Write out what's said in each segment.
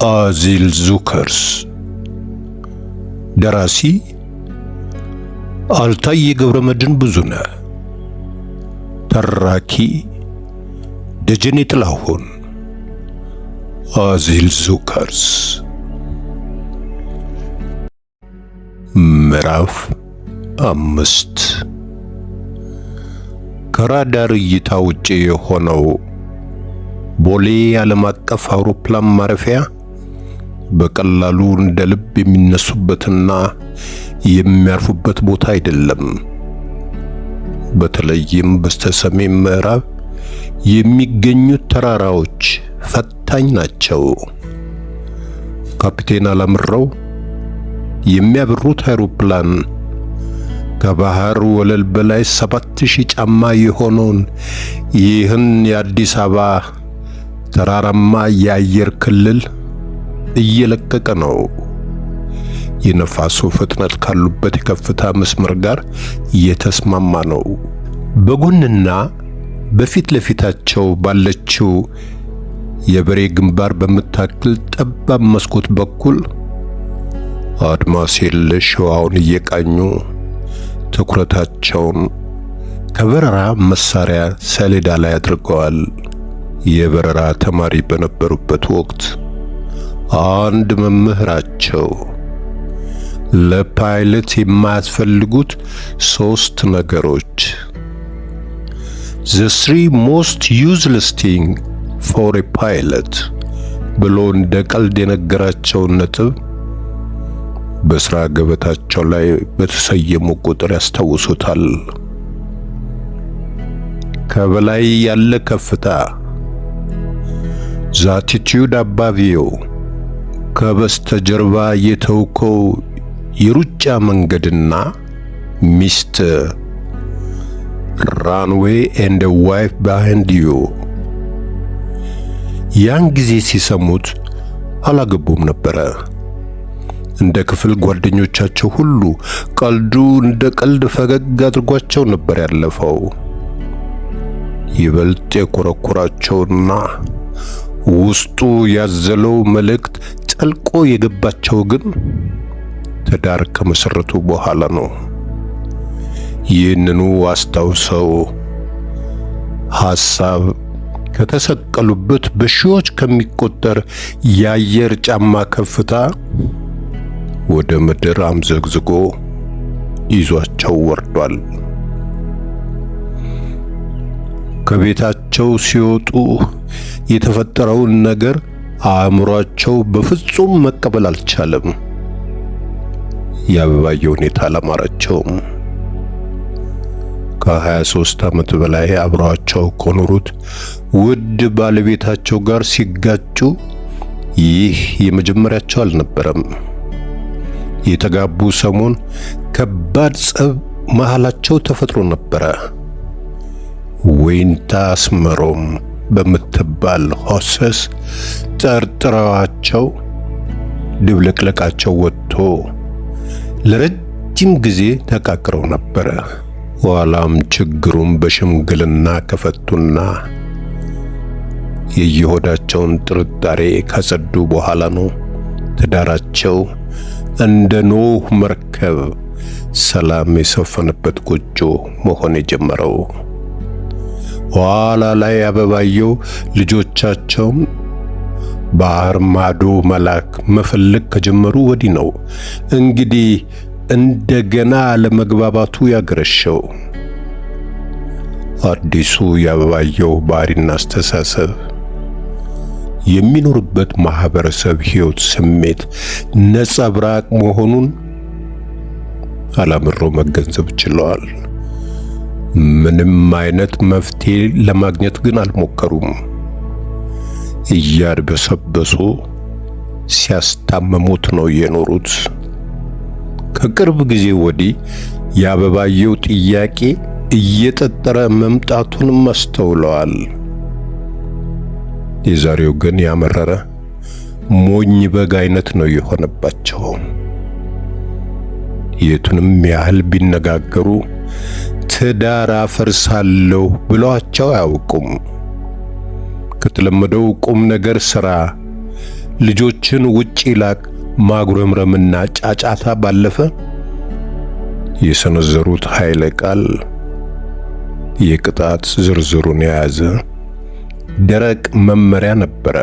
አዚል ዙከርስ። ደራሲ አልታይ ገብረመድህን ብዙነህ። ተራኪ ደጀኔ ጥላሁን። አዚል ዙከርስ ምዕራፍ 5። ከራዳር እይታ ውጪ የሆነው ቦሌ ዓለም አቀፍ አውሮፕላን ማረፊያ በቀላሉ እንደ ልብ የሚነሱበትና የሚያርፉበት ቦታ አይደለም። በተለይም በስተሰሜን ምዕራብ የሚገኙት ተራራዎች ፈታኝ ናቸው። ካፒቴን አላምረው የሚያበሩት አውሮፕላን ከባህር ወለል በላይ 7000 ጫማ የሆነውን ይህን የአዲስ አበባ ተራራማ የአየር ክልል እየለቀቀ ነው። የነፋሱ ፍጥነት ካሉበት የከፍታ መስመር ጋር እየተስማማ ነው። በጎንና በፊት ለፊታቸው ባለችው የበሬ ግንባር በምታክል ጠባብ መስኮት በኩል አድማስ የለሽ ህዋውን እየቃኙ ትኩረታቸውን ከበረራ መሳሪያ ሰሌዳ ላይ አድርገዋል። የበረራ ተማሪ በነበሩበት ወቅት አንድ መምህራቸው ለፓይለት የማያስፈልጉት 3 ነገሮች the 3 most useless thing for a pilot ብሎ እንደ ቀልድ የነገራቸውን ነጥብ በስራ ገበታቸው ላይ በተሰየሙ ቁጥር ያስታውሱታል። ከበላይ ያለ ከፍታ the attitude above you፣ ከበስተጀርባ የተውከው የሩጫ መንገድና ሚስት runway and a wife behind you። ያን ጊዜ ሲሰሙት አላገቡም ነበረ። እንደ ክፍል ጓደኞቻቸው ሁሉ ቀልዱ እንደ ቀልድ ፈገግ አድርጓቸው ነበር ያለፈው። ይበልጥ የኮረኮራቸውና ውስጡ ያዘለው መልእክት ጠልቆ የገባቸው ግን ትዳር ከመሰረቱ በኋላ ነው። ይህንኑ አስታውሰው ሐሳብ ከተሰቀሉበት በሺዎች ከሚቆጠር የአየር ጫማ ከፍታ ወደ ምድር አምዘግዝጎ ይዟቸው ወርዷል። ከቤታቸው ሲወጡ የተፈጠረውን ነገር አእምሯቸው በፍጹም መቀበል አልቻለም። የአበባየሁ ሁኔታ አላማራቸውም። ከ23 ዓመት በላይ አብረዋቸው ከኖሩት ውድ ባለቤታቸው ጋር ሲጋጩ ይህ የመጀመሪያቸው አልነበረም። የተጋቡ ሰሞን ከባድ ጸብ መሃላቸው ተፈጥሮ ነበረ። ወይንታ አስመሮም በምትባል ሆሰስ ጠርጥረዋቸው ድብልቅልቃቸው ወጥቶ ለረጅም ጊዜ ተቃቅረው ነበረ። ኋላም ችግሩን በሽምግልና ከፈቱና የየሆዳቸውን ጥርጣሬ ካጸዱ በኋላ ነው ትዳራቸው እንደ ኖህ መርከብ ሰላም የሰፈነበት ጎጆ መሆን የጀመረው። ኋላ ላይ አበባየሁ ልጆቻቸውን ባህር ማዶ መላክ መፈለግ ከጀመሩ ወዲህ ነው እንግዲህ እንደገና ለመግባባቱ ያገረሸው። አዲሱ የአበባየሁ ባህሪና አስተሳሰብ የሚኖርበት ማህበረሰብ ህይወት ስሜት ነጸብራቅ መሆኑን አላምረው መገንዘብ ችለዋል። ምንም አይነት መፍትሄ ለማግኘት ግን አልሞከሩም። እያድበሰበሱ ሲያስታመሙት ነው የኖሩት። ከቅርብ ጊዜ ወዲህ የአበባየሁ ጥያቄ እየጠጠረ መምጣቱንም አስተውለዋል። የዛሬው ግን ያመረረ ሞኝ በግ አይነት ነው የሆነባቸው። የቱንም ያህል ቢነጋገሩ ትዳር አፈርሳለሁ ብለዋቸው አያውቁም። ከተለመደው ቁም ነገር ሥራ ልጆችን ውጪ ላክ ማጉረምረምና ጫጫታ ባለፈ የሰነዘሩት ኃይለ ቃል የቅጣት ዝርዝሩን የያዘ ደረቅ መመሪያ ነበረ።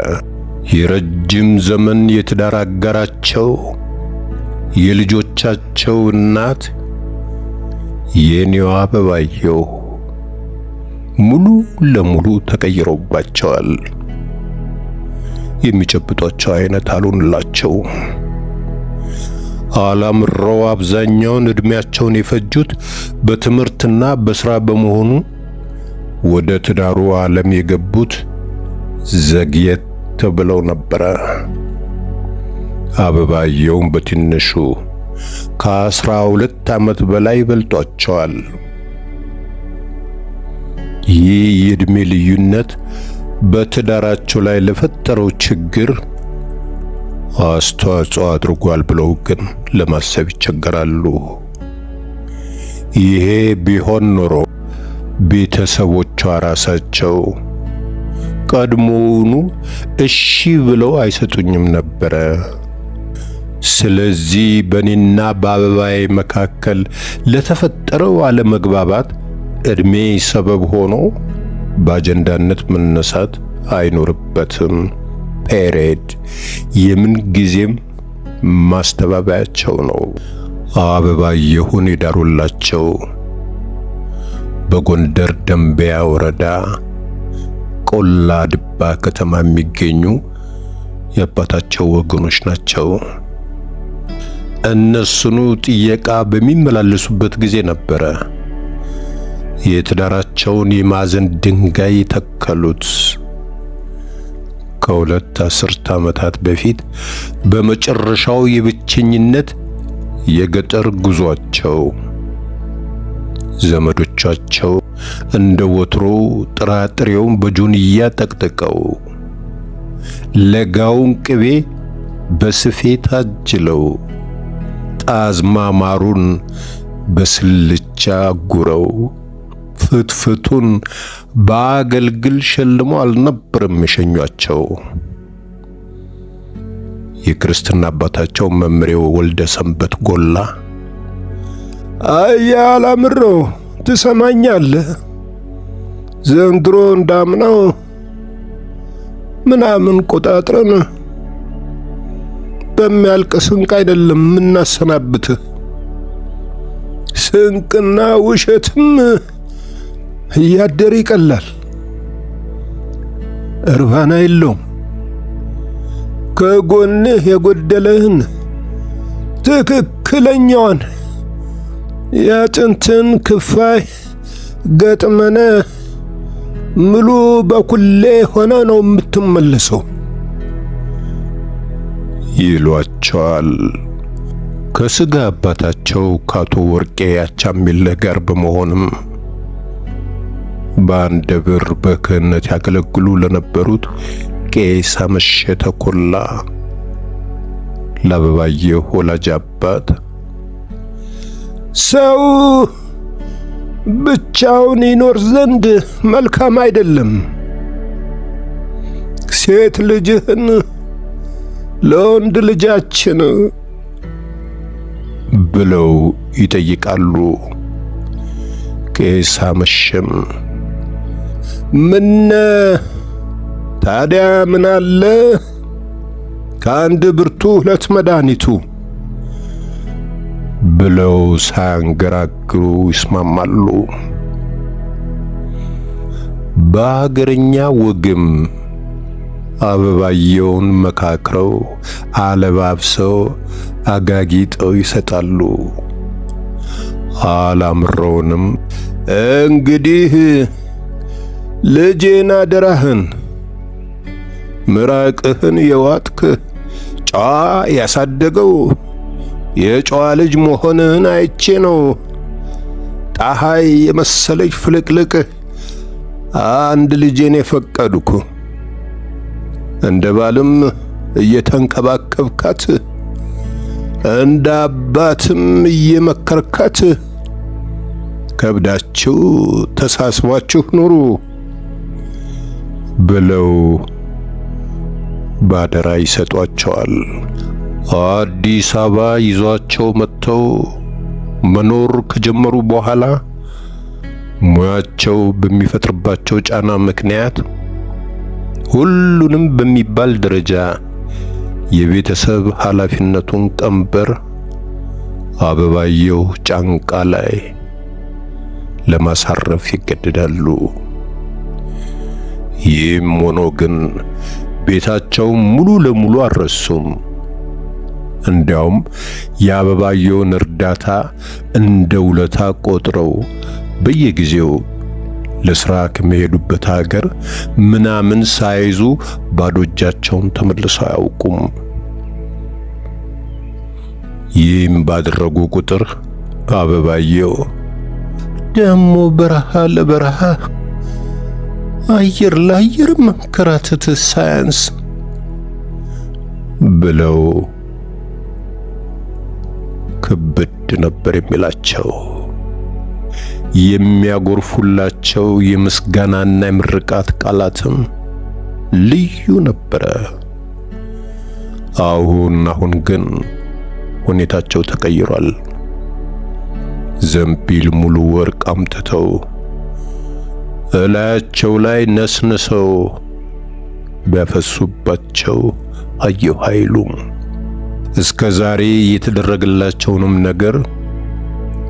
የረጅም ዘመን የትዳር አጋራቸው የልጆቻቸው እናት የኔዋ አበባየሁ ሙሉ ለሙሉ ተቀይረውባቸዋል። የሚጨብጧቸው አይነት አልሆንላቸው። አላምረው አብዛኛውን እድሜያቸውን የፈጁት በትምህርትና በስራ በመሆኑ ወደ ትዳሩ ዓለም የገቡት ዘግየት ተብለው ነበረ። አበባየሁም በትንሹ ከ12 ዓመት በላይ በልጧቸዋል። ይህ የእድሜ ልዩነት በትዳራቸው ላይ ለፈጠረው ችግር አስተዋጽኦ አድርጓል ብለው ግን ለማሰብ ይቸገራሉ። ይሄ ቢሆን ኖሮ ቤተሰቦቿ ራሳቸው ቀድሞውኑ እሺ ብለው አይሰጡኝም ነበረ። ስለዚህ በእኔና በአበባዬ መካከል ለተፈጠረው አለመግባባት እድሜ ሰበብ ሆኖ በአጀንዳነት መነሳት አይኖርበትም። ፔሬድ የምን ጊዜም ማስተባበያቸው ነው። አበባየሁን የዳሩላቸው በጎንደር ደንቢያ ወረዳ ቆላ ድባ ከተማ የሚገኙ የአባታቸው ወገኖች ናቸው። እነሱኑ ጥየቃ በሚመላለሱበት ጊዜ ነበረ የትዳራቸውን የማዕዘን ድንጋይ ተከሉት። ከሁለት አስርት ዓመታት በፊት በመጨረሻው የብቸኝነት የገጠር ጉዟቸው ዘመዶቻቸው እንደ ወትሮ ጥራጥሬውን በጆንያ ጠቅጥቀው ለጋውን ቅቤ በስፌት አጅለው ጣዝማ ማሩን በስልቻ ጉረው ፍትፍቱን በአገልግል ሸልሞ አልነበረም የሸኟቸው። የክርስትና አባታቸው መምሬው ወልደ ሰንበት ጎላ አያ አላምረው ትሰማኛለህ? ዘንድሮ እንዳምናው ምናምን ቆጣጥረን በሚያልቅ ስንቅ አይደለም የምናሰናብትህ። ስንቅና ውሸትም እያደር ይቀላል፣ እርባና የለውም። ከጎንህ የጎደለህን ትክክለኛዋን ያጥንትን ክፋይ ገጥመነ ሙሉ በኩሌ ሆነ ነው የምትመለሰው ይሏቸዋል። ከስጋ አባታቸው ካቶ ወርቄ ያቻምየለህ ጋር በመሆንም በአንድ ደብር በክህነት ያገለግሉ ለነበሩት ቄስ አመሸ ተኮላ ለአበባየሁ ወላጅ አባት ሰው ብቻውን ይኖር ዘንድ መልካም አይደለም፣ ሴት ልጅህን ለወንድ ልጃችን ብለው ይጠይቃሉ። ቄስ አመሸም ምን ታዲያ ምን አለ ከአንድ ብርቱ ሁለት መድኃኒቱ ብለው ሳያንገራግሩ ይስማማሉ። በአገረኛ ወግም አበባየሁን መካክረው አለባብሰው አጋጊጠው ይሰጣሉ። አላምረውንም እንግዲህ ልጄን አደራህን ምራቅህን የዋጥክ ጨዋ ያሳደገው የጨዋ ልጅ መሆንህን አይቼ ነው ጣሃይ የመሰለች ፍልቅልቅ አንድ ልጄን የፈቀድኩ። እንደ ባልም እየተንከባከብካት እንደ አባትም እየመከርካት ከብዳችሁ ተሳስባችሁ ኑሩ ብለው ባደራ ይሰጧቸዋል። አዲስ አበባ ይዟቸው መጥተው መኖር ከጀመሩ በኋላ ሙያቸው በሚፈጥርባቸው ጫና ምክንያት ሁሉንም በሚባል ደረጃ የቤተሰብ ኃላፊነቱን ቀንበር አበባየሁ ጫንቃ ላይ ለማሳረፍ ይገደዳሉ። ይህም ሆኖ ግን ቤታቸው ሙሉ ለሙሉ አልረሱም። እንዲያውም የአበባየሁን እርዳታ እንደ ውለታ ቆጥረው በየጊዜው ለሥራ ከመሄዱበት ሀገር ምናምን ሳይዙ ባዶ እጃቸውን ተመልሰው አያውቁም። ይህም ባደረጉ ቁጥር አበባየሁ ደሞ በረሃ ለበረሃ አየር ለአየር መንከራተት ሳያንስ ብለው ክብድ ነበር የሚላቸው። የሚያጎርፉላቸው የምስጋናና የምርቃት ቃላትም ልዩ ነበረ። አሁን ግን ሁኔታቸው ተቀይሯል። ዘንቢል ሙሉ ወርቅ አምጥተው እላያቸው ላይ ነስንሰው ቢያፈሱባቸው አየሁ ኃይሉ። እስከ ዛሬ የተደረገላቸውንም ነገር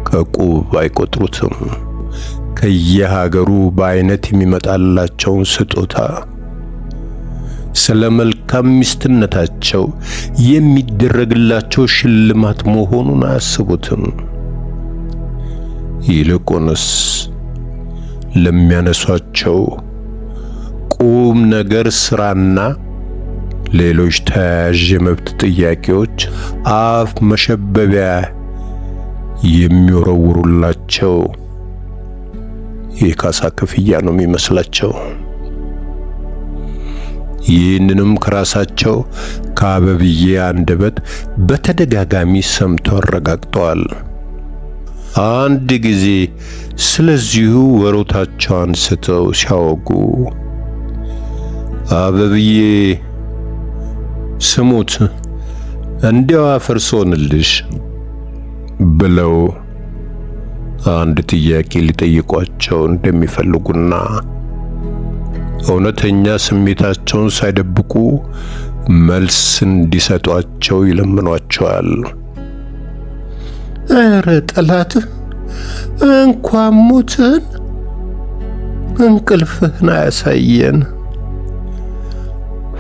ከቁብ አይቆጥሩትም። ከየሀገሩ በአይነት የሚመጣላቸውን ስጦታ ስለ መልካም ሚስትነታቸው የሚደረግላቸው ሽልማት መሆኑን አያስቡትም። ይልቁንስ ለሚያነሷቸው ቁም ነገር ስራና ሌሎች ተያያዥ የመብት ጥያቄዎች አፍ መሸበቢያ የሚወረውሩላቸው የካሳ ክፍያ ነው የሚመስላቸው። ይህንንም ከራሳቸው ከአበብዬ አንደበት በተደጋጋሚ ሰምተው አረጋግጠዋል። አንድ ጊዜ ስለዚሁ ወሮታቸው አንስተው ሲያወጉ አበብዬ ስሙት እንዲያው አፈርሶንልሽ ብለው አንድ ጥያቄ ሊጠይቋቸው እንደሚፈልጉና እውነተኛ ስሜታቸውን ሳይደብቁ መልስ እንዲሰጧቸው ይለምኗቸዋል። ኧረ ጠላት እንኳን ሞትን እንቅልፍህን አያሳየን።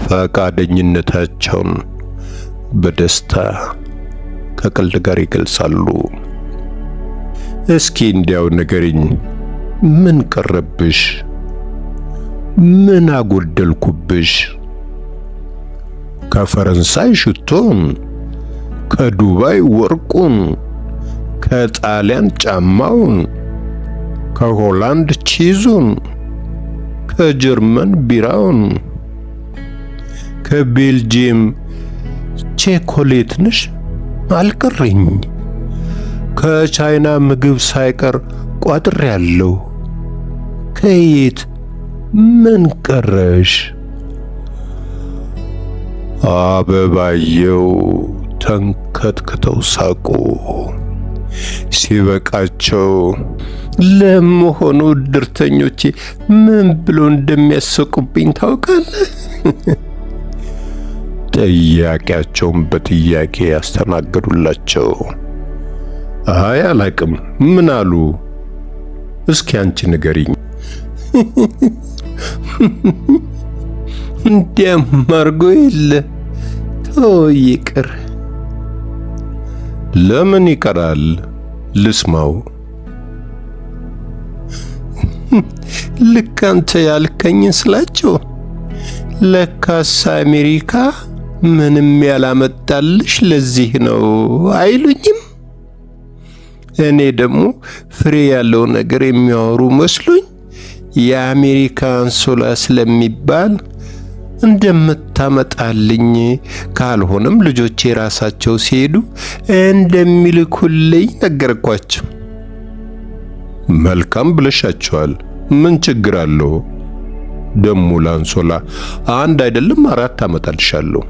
ፈቃደኝነታቸውን በደስታ ከቀልድ ጋር ይገልጻሉ። እስኪ እንዲያው ንገሪኝ፣ ምን ቀረብሽ? ምን አጎደልኩብሽ? ከፈረንሳይ ሽቶን፣ ከዱባይ ወርቁን፣ ከጣሊያን ጫማውን፣ ከሆላንድ ቺዙን፣ ከጀርመን ቢራውን፣ ከቤልጂየም ቼኮሌትንሽ አልቀረኝ። ከቻይና ምግብ ሳይቀር ቋጥሬያለሁ። ከየት ምን ቀረሽ? አበባየሁ ተንከትክተው ሳቁ። ሲበቃቸው ለመሆኑ ድርተኞቼ ምን ብሎ እንደሚያስቁብኝ ታውቃለህ? ጥያቄያቸውን በጥያቄ ያስተናገዱላቸው። አይ አላቅም። ምን አሉ? እስኪ አንቺ ንገሪኝ። እንዲያም አርጎ የለ ተው ይቅር። ለምን ይቀራል? ልስማው። ልክ አንተ ያልከኝን ስላቸው ለካስ አሜሪካ ምንም ያላመጣልሽ ለዚህ ነው አይሉኝም? እኔ ደግሞ ፍሬ ያለው ነገር የሚያወሩ መስሎኝ የአሜሪካ አንሶላ ስለሚባል እንደምታመጣልኝ ካልሆነም ልጆቼ ራሳቸው ሲሄዱ እንደሚልኩልኝ ነገርኳቸው። መልካም ብለሻቸዋል። ምን ችግር አለው? ደሞ ላንሶላ አንድ አይደለም 4 አመጣልሻለሁ።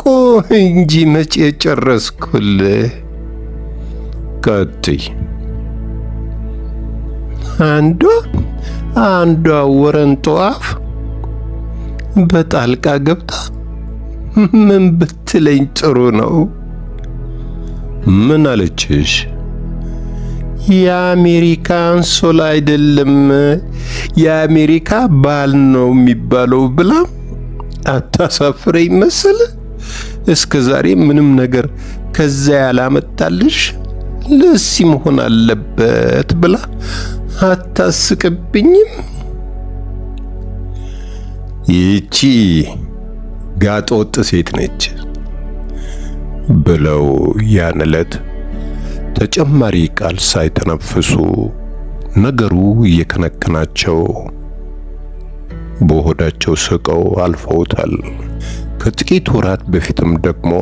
ቆይ እንጂ መቼ ጨረስኩልህ? ቀጥይ። አንዷ ወረንጦ አፍ በጣልቃ ገብታ ምን ብትለኝ ጥሩ ነው? ምን አለችሽ? የአሜሪካ አንሶላ አይደለም የአሜሪካ ባል ነው የሚባለው ብላ አታሳፍረኝ መሰለ? እስከ ዛሬ ምንም ነገር ከዛ ያላመጣልሽ ለዚህ መሆን አለበት ብላ አታስቅብኝም? ይቺ ጋጠወጥ ሴት ነች ብለው ያን ዕለት ተጨማሪ ቃል ሳይተነፍሱ ነገሩ እየከነከናቸው በሆዳቸው ስቀው አልፈውታል። ከጥቂት ወራት በፊትም ደግሞ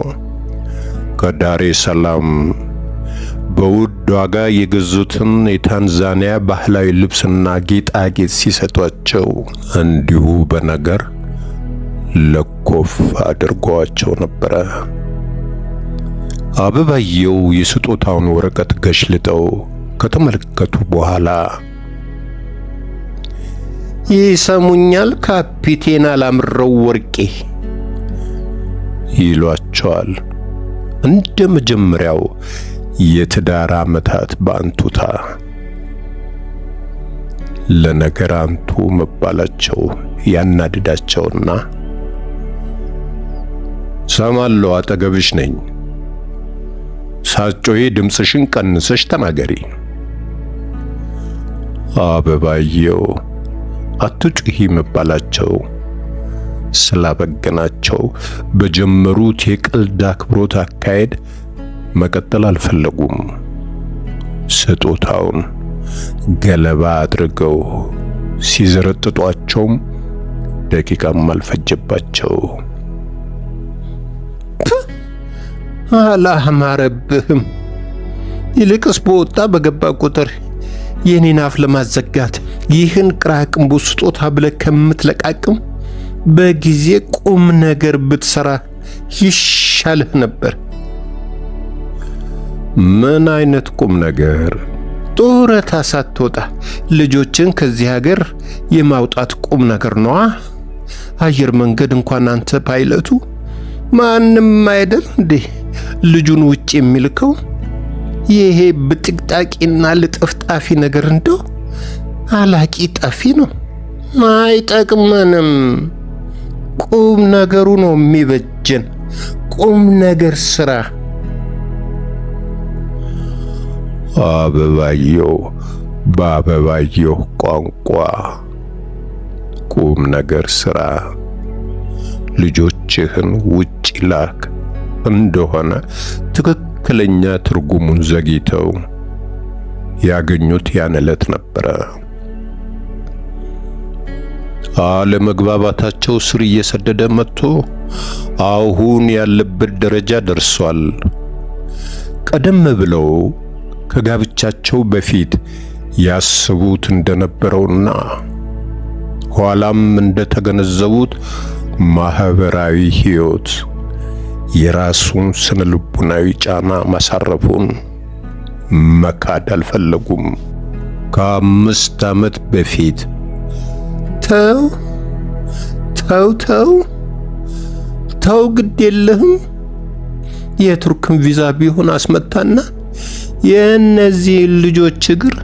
ከዳሬ ሰላም በውድ ዋጋ የገዙትን የታንዛኒያ ባህላዊ ልብስና ጌጣጌጥ ሲሰጧቸው እንዲሁ በነገር ለኮፍ አድርገዋቸው ነበረ። አበባየው የስጦታውን ወረቀት ገሽልጠው ከተመለከቱ በኋላ ይሰሙኛል ካፒቴን አላምረው ወርቄ ይሏቸዋል። እንደ መጀመሪያው የትዳር ዓመታት በአንቱታ ለነገር አንቱ መባላቸው ያናድዳቸውና ሰማለው አጠገብሽ ነኝ፣ ሳጮዬ ድምፅሽን ቀንሰሽ ተናገሪ። አበባየው አትጩሂ መባላቸው ስላበገናቸው በጀመሩት የቀልድ አክብሮት አካሄድ መቀጠል አልፈለጉም። ስጦታውን ገለባ አድርገው ሲዘረጥጧቸውም ደቂቃም አልፈጀባቸው። አላማረብህም። ይልቅስ በወጣ በገባ ቁጥር የኔን አፍ ለማዘጋት ይህን ቅራቅንቦ ስጦታ ብለህ ከምትለቃቅም በጊዜ ቁም ነገር ብትሰራ ይሻልህ ነበር። ምን አይነት ቁም ነገር? ጡረታ ሳትወጣ ልጆችን ከዚህ ሀገር የማውጣት ቁም ነገር ነዋ። አየር መንገድ እንኳን አንተ ፓይለቱ ማንም አይደል እንዴ ልጁን ውጭ የሚልከው? ይሄ ብጥቅጣቂና ልጥፍጣፊ ነገር እንደው አላቂ ጠፊ ነው፣ አይጠቅመንም። ቁም ነገሩ ነው የሚበጀን። ቁም ነገር ስራ። አበባየው በአበባየው ቋንቋ ቁም ነገር ስራ ልጆችህን ውጭ ላክ እንደሆነ ትክክለኛ ትርጉሙን ዘግይተው ያገኙት ያን ዕለት ነበረ። አለመግባባታቸው ስር እየሰደደ መጥቶ አሁን ያለበት ደረጃ ደርሷል። ቀደም ብለው ከጋብቻቸው በፊት ያስቡት እንደነበረውና ኋላም እንደተገነዘቡት ማህበራዊ ህይወት የራሱን ስነልቡናዊ ጫና ማሳረፉን መካድ አልፈለጉም። ከ5 ዓመት በፊት ተው ግድ የለህም የቱርክን ቪዛ ቢሆን አስመታና የእነዚህ ልጆች እግር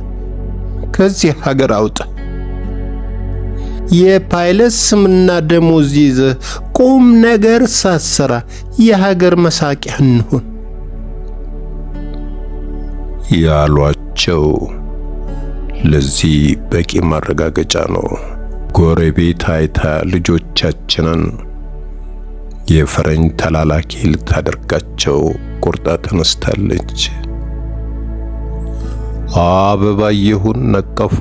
ከዚህ ሀገር አውጣ፣ የፓይለት ስምና ደሞዝ ይዘህ ቁም ነገር ሳሰራ የሀገር መሳቂያ እንሁን ያሏቸው ለዚህ በቂ ማረጋገጫ ነው። ጎረቤት አይታ ልጆቻችንን የፈረንጅ ተላላኪ ልታደርጋቸው ቁርጣ ተነስታለች። አበባየሁን ነቀፉ።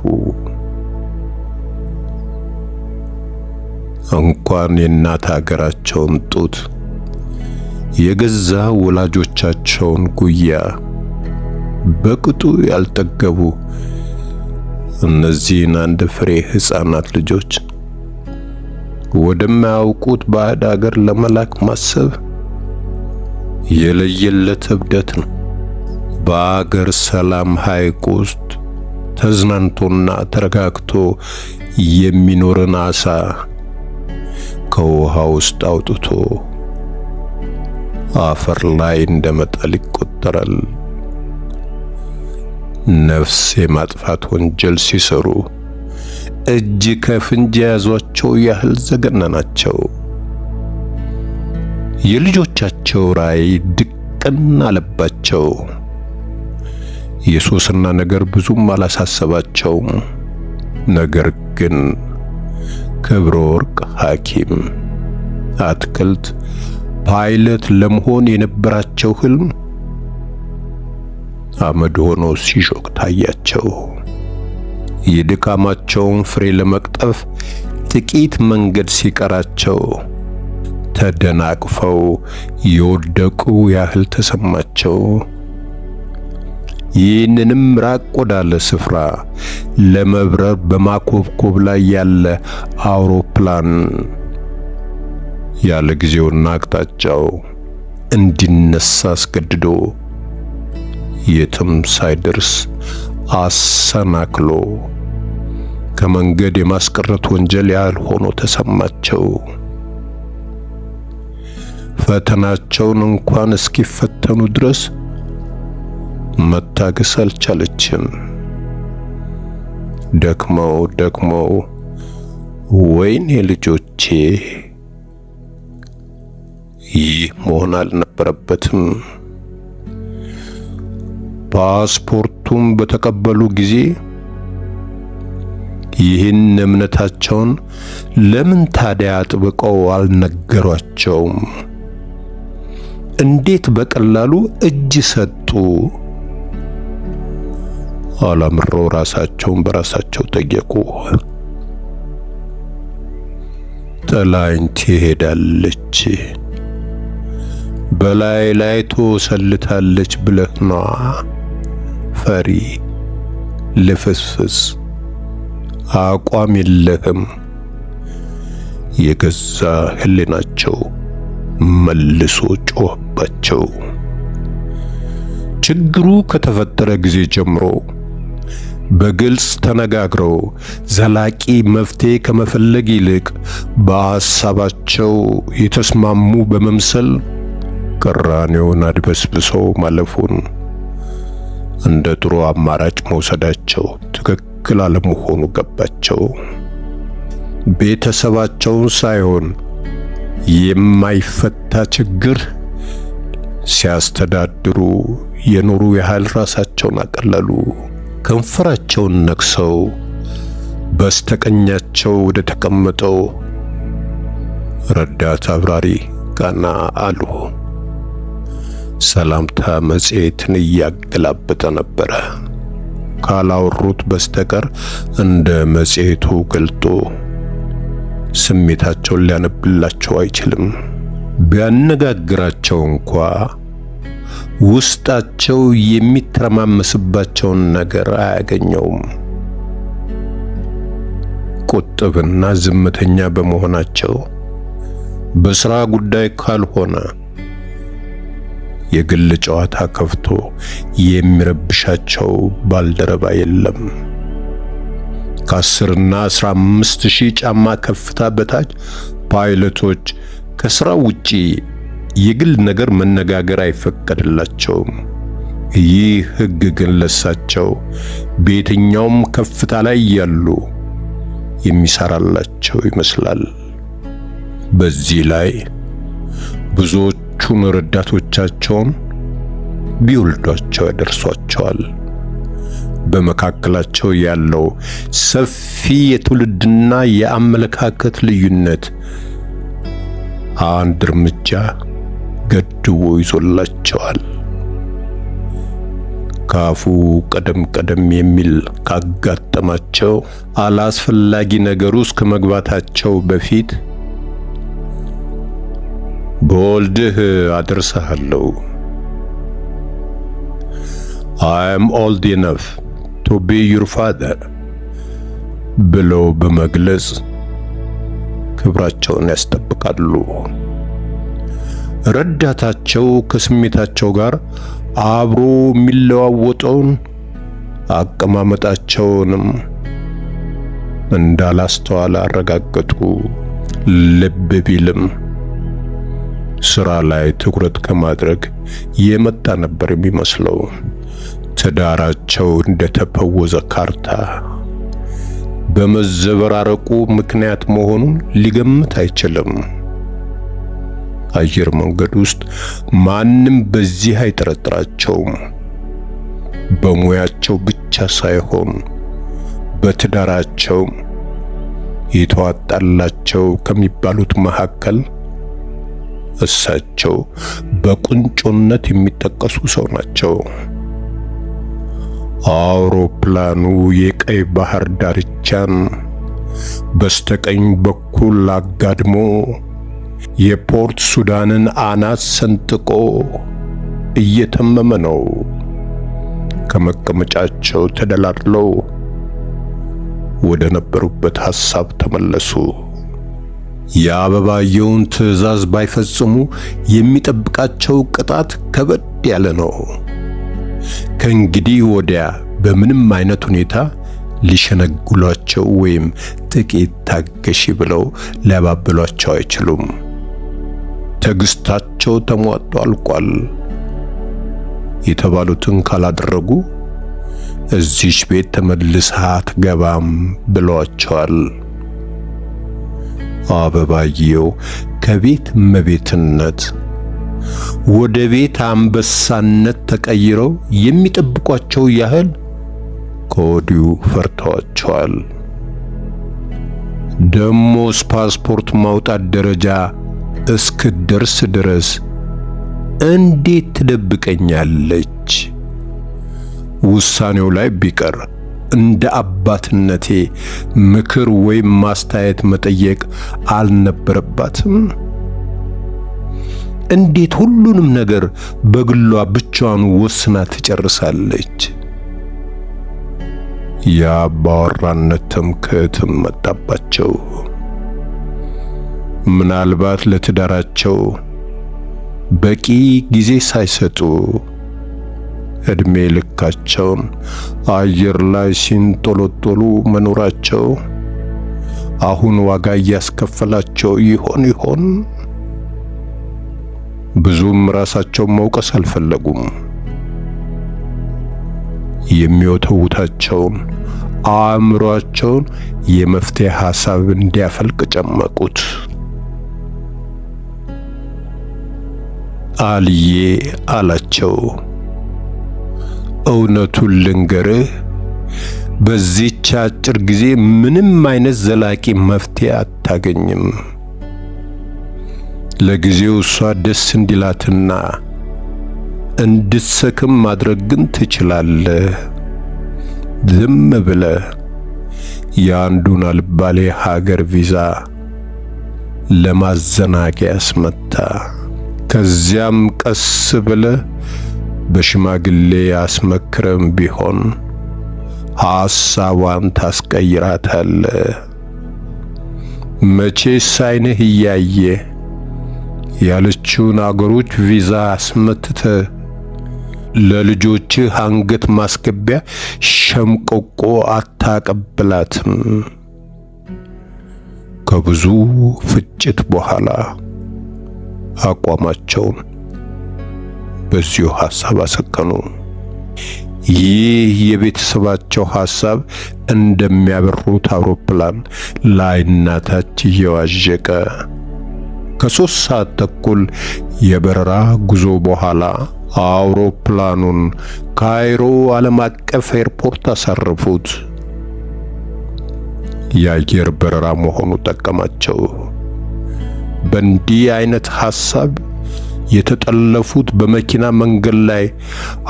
እንኳን የእናት ሀገራቸውን ጡት የገዛ ወላጆቻቸውን ጉያ በቅጡ ያልጠገቡ እነዚህን አንድ ፍሬ ሕፃናት ልጆች ወደማያውቁት ባዕድ አገር ለመላክ ማሰብ የለየለት እብደት ነው። በአገር ሰላም ሐይቅ ውስጥ ተዝናንቶና ተረጋግቶ የሚኖርን አሳ ከውሃ ውስጥ አውጥቶ አፈር ላይ እንደመጣል ይቆጠራል። ነፍስ የማጥፋት ወንጀል ሲሰሩ እጅ ከፍንጅ የያዟቸው ያህል ዘገነናቸው። የልጆቻቸው ራዕይ ድቅን አለባቸው። የሶስና ነገር ብዙም አላሳሰባቸውም። ነገር ግን ክብረ ወርቅ ሐኪም፣ አትክልት፣ ፓይለት ለመሆን የነበራቸው ህልም አመድ ሆኖ ሲሾክ ታያቸው። የድካማቸውን ፍሬ ለመቅጠፍ ጥቂት መንገድ ሲቀራቸው ተደናቅፈው የወደቁ ያህል ተሰማቸው። ይህንንም ራቅ ወዳለ ስፍራ ለመብረር በማኮብኮብ ላይ ያለ አውሮፕላን ያለ ጊዜውና አቅጣጫው እንዲነሳ አስገድዶ የትም ሳይደርስ አሰናክሎ ከመንገድ የማስቀረት ወንጀል ያህል ሆኖ ተሰማቸው። ፈተናቸውን እንኳን እስኪፈተኑ ድረስ መታገስ አልቻለችም። ደክመው ወይኔ ልጆቼ፣ ይህ መሆን አልነበረበትም። ፓስፖርቱን በተቀበሉ ጊዜ ይህን እምነታቸውን ለምን ታዲያ አጥብቀው አልነገሯቸውም? እንዴት በቀላሉ እጅ ሰጡ? አላምረው ራሳቸውን በራሳቸው ጠየቁ። ጥላኝ ትሄዳለች፣ በላይ ላይ ትወሰልታለች ብለህ ነዋ። ፈሪ ልፍስፍስ፣ አቋም የለህም። የገዛ ህሊናቸው መልሶ ጮህባቸው። ችግሩ ከተፈጠረ ጊዜ ጀምሮ በግልጽ ተነጋግረው ዘላቂ መፍትሄ ከመፈለግ ይልቅ በሐሳባቸው የተስማሙ በመምሰል ቅራኔውን አድበስብሰው ማለፉን እንደ ጥሩ አማራጭ መውሰዳቸው ትክክል አለመሆኑ ገባቸው። ቤተሰባቸውን ሳይሆን የማይፈታ ችግር ሲያስተዳድሩ የኖሩ ያህል ራሳቸውን አቀለሉ። ከንፈራቸውን ነክሰው በስተቀኛቸው ወደ ተቀመጠው ረዳት አብራሪ ቀና አሉ። ሰላምታ መጽሔትን እያገላበጠ ነበረ። ካላወሩት በስተቀር እንደ መጽሔቱ ገልጦ ስሜታቸውን ሊያነብላቸው አይችልም። ቢያነጋግራቸው እንኳ ውስጣቸው የሚተረማመስባቸውን ነገር አያገኘውም። ቁጥብና ዝምተኛ በመሆናቸው በሥራ ጉዳይ ካልሆነ የግል ጨዋታ ከፍቶ የሚረብሻቸው ባልደረባ የለም። ከ10 እና 15 ሺህ ጫማ ከፍታ በታች ፓይለቶች ከሥራ ውጪ የግል ነገር መነጋገር አይፈቀድላቸውም። ይህ ሕግ ግን ለሳቸው በየትኛውም ከፍታ ላይ ያሉ የሚሰራላቸው ይመስላል። በዚህ ላይ ብዙዎቹን ረዳቶቻቸውን ቢወልዷቸው ያደርሷቸዋል። በመካከላቸው ያለው ሰፊ የትውልድና የአመለካከት ልዩነት አንድ እርምጃ ገድቦ ይዞላቸዋል። ካፉ ቀደም የሚል ካጋጠማቸው አላስፈላጊ ነገር ውስጥ ከመግባታቸው በፊት በወልድህ አደርሰሃለሁ፣ I am old enough to be your father ብለው በመግለጽ ክብራቸውን ያስጠብቃሉ። ረዳታቸው ከስሜታቸው ጋር አብሮ የሚለዋወጠውን አቀማመጣቸውንም እንዳላስተዋለ አረጋገጡ። ልብ ቢልም ስራ ላይ ትኩረት ከማድረግ የመጣ ነበር የሚመስለው። ትዳራቸው እንደተፈወዘ ካርታ በመዘበራረቁ ምክንያት መሆኑን ሊገምት አይችልም። አየር መንገድ ውስጥ ማንም በዚህ አይጠረጥራቸውም። በሙያቸው ብቻ ሳይሆን በትዳራቸው የተዋጣላቸው ከሚባሉት መካከል እሳቸው በቁንጮነት የሚጠቀሱ ሰው ናቸው። አውሮፕላኑ የቀይ ባህር ዳርቻን በስተቀኝ በኩል አጋድሞ የፖርት ሱዳንን አናት ሰንጥቆ እየተመመ ነው። ከመቀመጫቸው ተደላድለው ወደ ነበሩበት ሐሳብ ተመለሱ። የአበባየውን ትዕዛዝ ባይፈጽሙ የሚጠብቃቸው ቅጣት ከበድ ያለ ነው። ከእንግዲህ ወዲያ በምንም አይነት ሁኔታ ሊሸነግሏቸው ወይም ጥቂት ታገሺ ብለው ሊያባብሏቸው አይችሉም። ትዕግስታቸው ተሟጦ አልቋል። የተባሉትን ካላደረጉ እዚች ቤት ተመልሰህ አትገባም ብለዋቸዋል። አበባየው ከቤት እመቤትነት ወደ ቤት አንበሳነት ተቀይረው የሚጠብቋቸው ያህል ከወዲሁ ፈርተዋቸዋል። ደሞስ ፓስፖርት ማውጣት ደረጃ እስክደርስ ድረስ እንዴት ትደብቀኛለች? ውሳኔው ላይ ቢቀር እንደ አባትነቴ ምክር ወይም ማስተያየት መጠየቅ አልነበረባትም? እንዴት ሁሉንም ነገር በግሏ ብቻዋን ወስና ትጨርሳለች? የአባወራነት ትምክህትም መጣባቸው። ምናልባት ለትዳራቸው በቂ ጊዜ ሳይሰጡ እድሜ ልካቸውን አየር ላይ ሲንጦለጦሉ መኖራቸው አሁን ዋጋ እያስከፈላቸው ይሆን? ብዙም ራሳቸውን መውቀስ አልፈለጉም። የሚወተውታቸውን አእምሯቸውን የመፍትሄ ሐሳብ እንዲያፈልቅ ጨመቁት። አልዬ አላቸው፣ እውነቱን ልንገርህ፣ በዚህች አጭር ጊዜ ምንም አይነት ዘላቂ መፍትሄ አታገኝም። ለጊዜው እሷ ደስ እንዲላትና እንድትሰክም ማድረግ ግን ትችላለህ። ዝም ብለህ የአንዱን አልባሌ ሀገር ቪዛ ለማዘናጊያ አስመታ። ከዚያም ቀስ ብለህ በሽማግሌ አስመክረም ቢሆን ሐሳቧን ታስቀይራታለህ። መቼስ ዓይንህ እያየ ያለችውን አገሮች ቪዛ አስመትተህ ለልጆችህ አንገት ማስገቢያ ሸምቆቆ አታቀብላትም። ከብዙ ፍጭት በኋላ አቋማቸውን በዚሁ ሐሳብ አሰከኑ። ይህ የቤተሰባቸው ሐሳብ እንደሚያበሩት አውሮፕላን ላይና ታች እየዋዠቀ ከ3 ሰዓት ተኩል የበረራ ጉዞ በኋላ አውሮፕላኑን ካይሮ ዓለም አቀፍ ኤርፖርት አሳረፉት። የአየር በረራ መሆኑ ጠቀማቸው። በእንዲህ አይነት ሐሳብ የተጠለፉት በመኪና መንገድ ላይ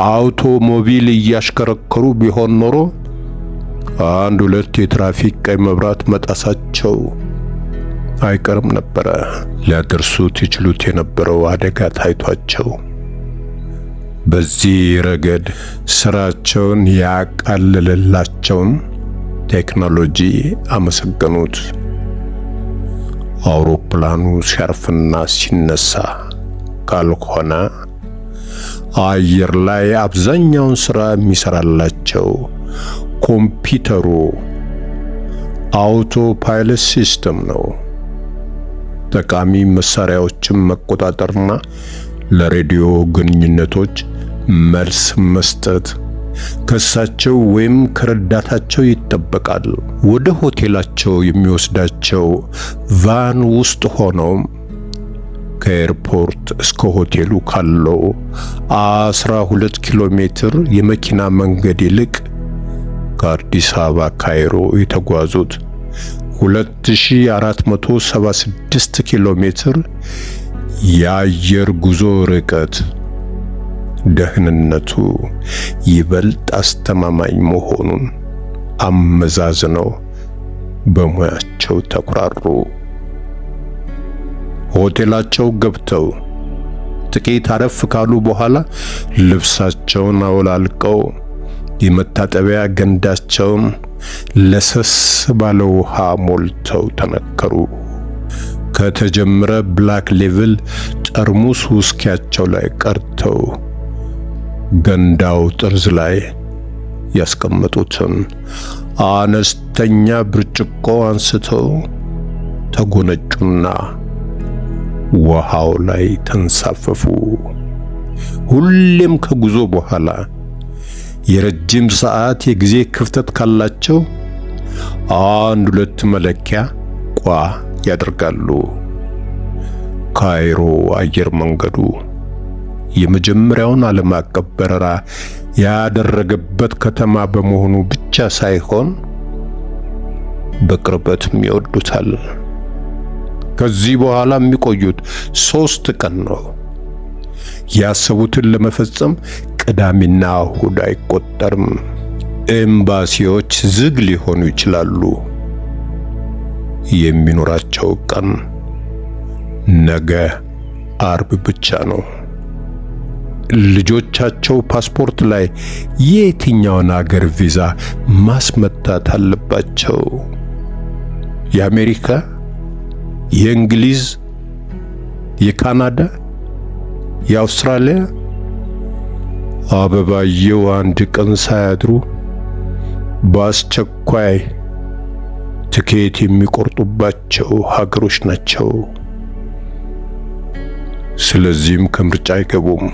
አውቶሞቢል እያሽከረከሩ ቢሆን ኖሮ 1-2 የትራፊክ ቀይ መብራት መጣሳቸው አይቀርም ነበረ። ሊያደርሱት ይችሉት የነበረው አደጋ ታይቷቸው በዚህ ረገድ ስራቸውን ያቃልልላቸውን ቴክኖሎጂ አመሰገኑት። አውሮፕላኑ ሲያርፍና ሲነሳ ካልሆነ አየር ላይ አብዛኛውን ሥራ የሚሰራላቸው ኮምፒውተሩ አውቶ ፓይለት ሲስተም ነው። ጠቃሚ መሳሪያዎችን መቆጣጠርና ለሬዲዮ ግንኙነቶች መልስ መስጠት ከሳቸው ወይም ከረዳታቸው ይጠበቃል። ወደ ሆቴላቸው የሚወስዳቸው ቫን ውስጥ ሆነው ከኤርፖርት እስከ ሆቴሉ ካለው 12 ኪሎ ሜትር የመኪና መንገድ ይልቅ ከአዲስ አበባ ካይሮ የተጓዙት 2476 ኪሎ ሜትር የአየር ጉዞ ርቀት ደህንነቱ ይበልጥ አስተማማኝ መሆኑን አመዛዝነው በሙያቸው ተኩራሩ። ሆቴላቸው ገብተው ጥቂት አረፍ ካሉ በኋላ ልብሳቸውን አውላልቀው የመታጠቢያ ገንዳቸውን ለሰስ ባለ ውሃ ሞልተው ተነከሩ። ከተጀመረ ብላክ ሌቭል ጠርሙስ ውስኪያቸው ላይ ቀርተው ገንዳው ጠርዝ ላይ ያስቀመጡትን አነስተኛ ብርጭቆ አንስተው ተጎነጩና ውሃው ላይ ተንሳፈፉ። ሁሌም ከጉዞ በኋላ የረጅም ሰዓት የጊዜ ክፍተት ካላቸው 1-2 መለኪያ ቋ ያደርጋሉ። ካይሮ አየር መንገዱ የመጀመሪያውን ዓለም አቀፍ በረራ ያደረገበት ከተማ በመሆኑ ብቻ ሳይሆን በቅርበትም ይወዱታል። ከዚህ በኋላ የሚቆዩት 3 ቀን ነው። ያሰቡትን ለመፈጸም ቅዳሜና እሁድ አይቆጠርም። ኤምባሲዎች ዝግ ሊሆኑ ይችላሉ። የሚኖራቸው ቀን ነገ አርብ ብቻ ነው። ልጆቻቸው ፓስፖርት ላይ የትኛውን አገር ቪዛ ማስመታት አለባቸው? የአሜሪካ፣ የእንግሊዝ፣ የካናዳ፣ የአውስትራሊያ? አበባየው አንድ ቀን ሳያድሩ በአስቸኳይ ትኬት የሚቆርጡባቸው ሀገሮች ናቸው። ስለዚህም ከምርጫ አይገቡም።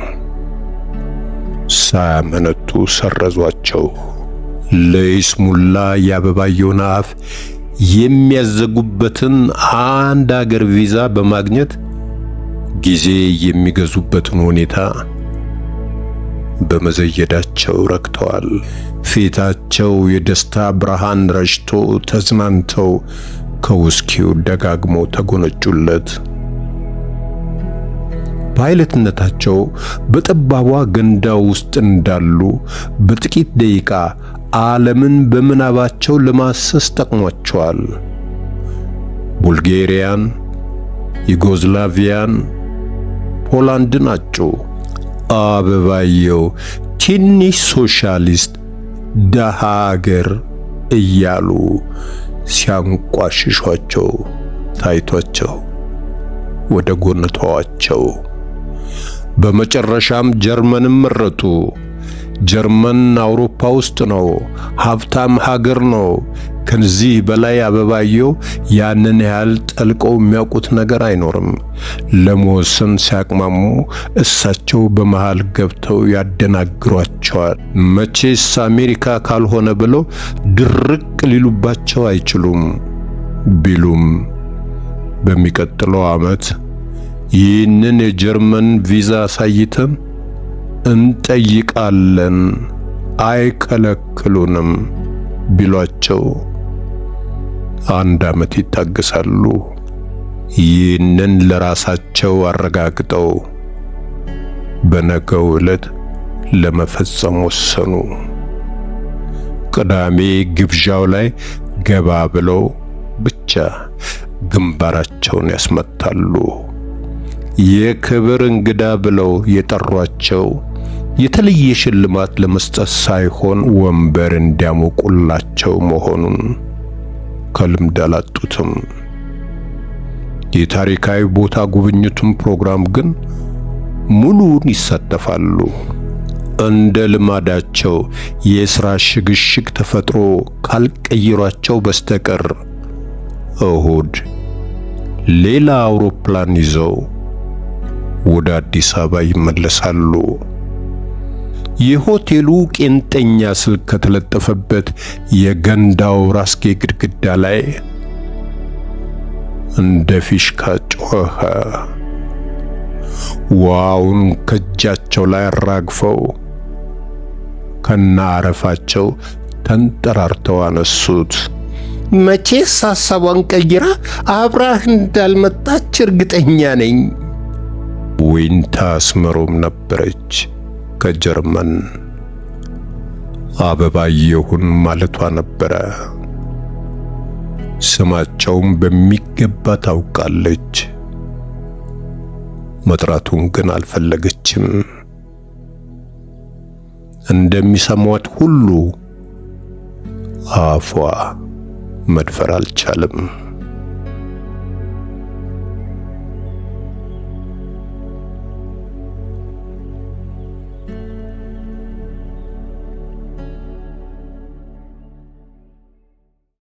ሳያመነቱ ሰረዟቸው። ለይስሙላ የአበባየውን አፍ የሚያዘጉበትን አንድ አገር ቪዛ በማግኘት ጊዜ የሚገዙበትን ሁኔታ በመዘየዳቸው ረክተዋል። ፊታቸው የደስታ ብርሃን ረጭቶ ተዝናንተው ከውስኪው ደጋግመው ተጎነጩለት። ፓይለትነታቸው በጠባቧ ገንዳ ውስጥ እንዳሉ በጥቂት ደቂቃ ዓለምን በምናባቸው ለማሰስ ጠቅሟቸዋል። ቡልጋሪያን፣ ዩጎዝላቪያን፣ ፖላንድን አጩ። አበባየው ትንሽ ሶሻሊስት ደሃ አገር እያሉ ሲያንቋሽሿቸው ታይቷቸው ወደ ጎን ተዋቸው። በመጨረሻም ጀርመንን መረጡ። ጀርመን አውሮፓ ውስጥ ነው፣ ሀብታም ሀገር ነው። ከዚህ በላይ አበባየው ያንን ያህል ጠልቀው የሚያውቁት ነገር አይኖርም። ለመወሰን ሲያቅማሙ እሳቸው በመሃል ገብተው ያደናግሯቸዋል። መቼስ አሜሪካ ካልሆነ ብለው ድርቅ ሊሉባቸው አይችሉም። ቢሉም በሚቀጥለው ዓመት ይህንን የጀርመን ቪዛ አሳይተን እንጠይቃለን፣ አይከለክሉንም ቢሏቸው 1 ዓመት ይታገሳሉ። ይህንን ለራሳቸው አረጋግጠው በነገው ዕለት ለመፈጸም ወሰኑ። ቅዳሜ ግብዣው ላይ ገባ ብለው ብቻ ግንባራቸውን ያስመታሉ። የክብር እንግዳ ብለው የጠሯቸው የተለየ ሽልማት ለመስጠት ሳይሆን ወንበር እንዲያሞቁላቸው መሆኑን ከልምድ አላጡትም። የታሪካዊ ቦታ ጉብኝቱን ፕሮግራም ግን ሙሉውን ይሳተፋሉ። እንደ ልማዳቸው የሥራ ሽግሽግ ተፈጥሮ ካልቀየሯቸው በስተቀር እሁድ ሌላ አውሮፕላን ይዘው ወደ አዲስ አበባ ይመለሳሉ። የሆቴሉ ቄንጠኛ ስልክ ከተለጠፈበት የገንዳው ራስጌ ግድግዳ ላይ እንደ ፊሽካ ጮኸ። ዋውን ከእጃቸው ላይ አራግፈው ከነአረፋቸው ተንጠራርተው አነሱት። መቼስ ሐሳቧን ቀይራ አብራህ እንዳልመጣች እርግጠኛ ነኝ። ዊንታ አስመሮም ነበረች ከጀርመን። አበባየሁን ማለቷ ነበረ። ስማቸውም በሚገባ ታውቃለች። መጥራቱን ግን አልፈለገችም። እንደሚሰሟት ሁሉ አፏ መድፈር አልቻለም።